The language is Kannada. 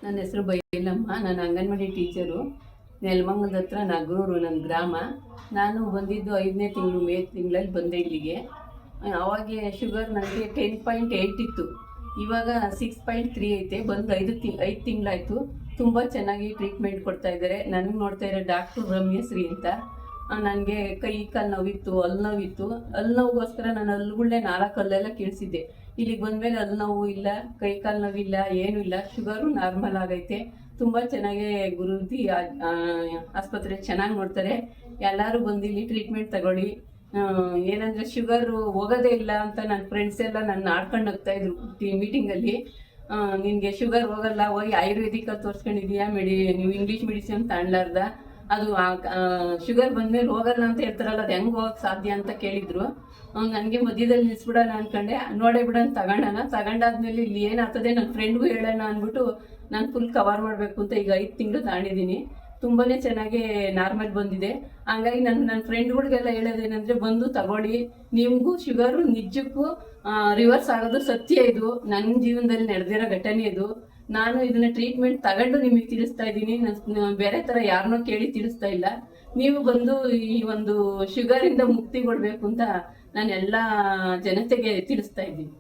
ನನ್ನ ಹೆಸರು ಬೈಲಮ್ಮ. ನಾನು ಅಂಗನವಾಡಿ ಟೀಚರು. ನೆಲಮಂಗಲದ ಹತ್ರ ನಗರೂರು ನನ್ನ ಗ್ರಾಮ. ನಾನು ಬಂದಿದ್ದು 5ನೇ ತಿಂಗಳು, ಮೇ ತಿಂಗಳಲ್ಲಿ ಬಂದೆ ಇಲ್ಲಿಗೆ. ಅವಾಗೆ ಶುಗರ್ ನನಗೆ 10.8 ಇತ್ತು. ಇವಾಗ 6.3 ಐತೆ. ಬಂದು 5 ತಿಂಗಳಾಯಿತು. ತುಂಬ ಚೆನ್ನಾಗಿ ಟ್ರೀಟ್ಮೆಂಟ್ ಕೊಡ್ತಾ ಇದ್ದಾರೆ. ನನಗೆ ನೋಡ್ತಾ ಇರೋ ಡಾಕ್ಟ್ರು ರಮ್ಯಶ್ರೀ ಅಂತ. ನನಗೆ ಕೈ ಕಾಲು ನೋವಿತ್ತು, ಹಲ್ಲು ನೋವಿತ್ತು. ಹಲ್ಲು ನೋವಿಗೋಸ್ಕರ ನಾನು ಹಲ್ಲುಗಳನ್ನೇ 4 ಹಲ್ಲೆಲ್ಲ ಕೀಳಿಸಿದ್ದೆ. ಇಲ್ಲಿಗೆ ಬಂದಮೇಲೆ ಹಲ್ಲು ನೋವು ಇಲ್ಲ, ಕೈ ಕಾಲು ನೋವಿಲ್ಲ, ಏನೂ ಇಲ್ಲ. ಶುಗರು ನಾರ್ಮಲ್ ಆಗೈತೆ. ತುಂಬ ಚೆನ್ನಾಗಿ ಗುರುತಿ ಆಸ್ಪತ್ರೆ ಚೆನ್ನಾಗಿ ನೋಡ್ತಾರೆ. ಎಲ್ಲರೂ ಬಂದು ಇಲ್ಲಿ ಟ್ರೀಟ್ಮೆಂಟ್ ತಗೊಳ್ಳಿ. ಏನಂದರೆ ಶುಗರು ಹೋಗೋದೇ ಇಲ್ಲ ಅಂತ ನನ್ನ ಫ್ರೆಂಡ್ಸ್ ಎಲ್ಲ ನನ್ನ ಆಡ್ಕೊಂಡು ಹೋಗ್ತಾಯಿದ್ರು ಮೀಟಿಂಗಲ್ಲಿ. ನಿನಗೆ ಶುಗರ್ ಹೋಗಲ್ಲ, ಹೋಗಿ ಆಯುರ್ವೇದಿಕಲ್ಲಿ ತೋರಿಸ್ಕೊಂಡಿದೀಯಾ, ನೀವು ಇಂಗ್ಲೀಷ್ ಮೆಡಿಸಿನ್ ತಗೊಳ್ಲಾರ್ದ, ಅದು ಶುಗರ್ ಬಂದಮೇಲೆ ಹೋಗಲ್ಲ ಅಂತ ಹೇಳ್ತಾರಲ್ಲ, ಅದು ಹೆಂಗೆ ಹೋಗಕ್ಕೆ ಸಾಧ್ಯ ಅಂತ ಕೇಳಿದ್ರು. ನನಗೆ ಮಧ್ಯದಲ್ಲಿ ನಿಲ್ಲಿಸ್ಬಿಡೋಣ ಅಂದ್ಕೊಂಡೆ. ನೋಡೇ ಬಿಡೋಣ, ತಗೊಂಡಾದ್ಮೇಲೆ ಇಲ್ಲಿ ಏನಾಗ್ತದೆ ನನ್ನ ಫ್ರೆಂಡ್ಗೂ ಹೇಳೋಣ ಅಂದ್ಬಿಟ್ಟು ನಾನು ಫುಲ್ ಕವರ್ ಮಾಡಬೇಕು ಅಂತ ಈಗ 5 ತಿಂಗಳು ತಾಂಡಿದ್ದೀನಿ. ತುಂಬಾ ಚೆನ್ನಾಗಿ ನಾರ್ಮಲ್ ಬಂದಿದೆ. ಹಂಗಾಗಿ ನನ್ನ ಫ್ರೆಂಡ್ಗಳಿಗೆಲ್ಲ ಹೇಳೋದೇನೆಂದರೆ, ಬಂದು ತಗೊಳ್ಳಿ. ನಿಮಗೂ ಶುಗರು ನಿಜಕ್ಕೂ ರಿವರ್ಸ್ ಆಗೋದು ಸತ್ಯ. ಇದು ನನ್ನ ಜೀವನದಲ್ಲಿ ನಡೆದಿರೋ ಘಟನೆ. ಇದು ನಾನು ಇದನ್ನ ಟ್ರೀಟ್ಮೆಂಟ್ ತಗೊಂಡು ನಿಮಗೆ ತಿಳಿಸ್ತಾ ಇದ್ದೀನಿ. ಬೇರೆ ಥರ ಯಾರನ್ನೋ ಕೇಳಿ ತಿಳಿಸ್ತಾ ಇಲ್ಲ. ನೀವು ಬಂದು ಈ ಒಂದು ಶುಗರಿಂದ ಮುಕ್ತಿ ಕೊಡಬೇಕು ಅಂತ ನಾನು ಎಲ್ಲ ಜನತೆಗೆ ತಿಳಿಸ್ತಾ ಇದ್ದೀನಿ.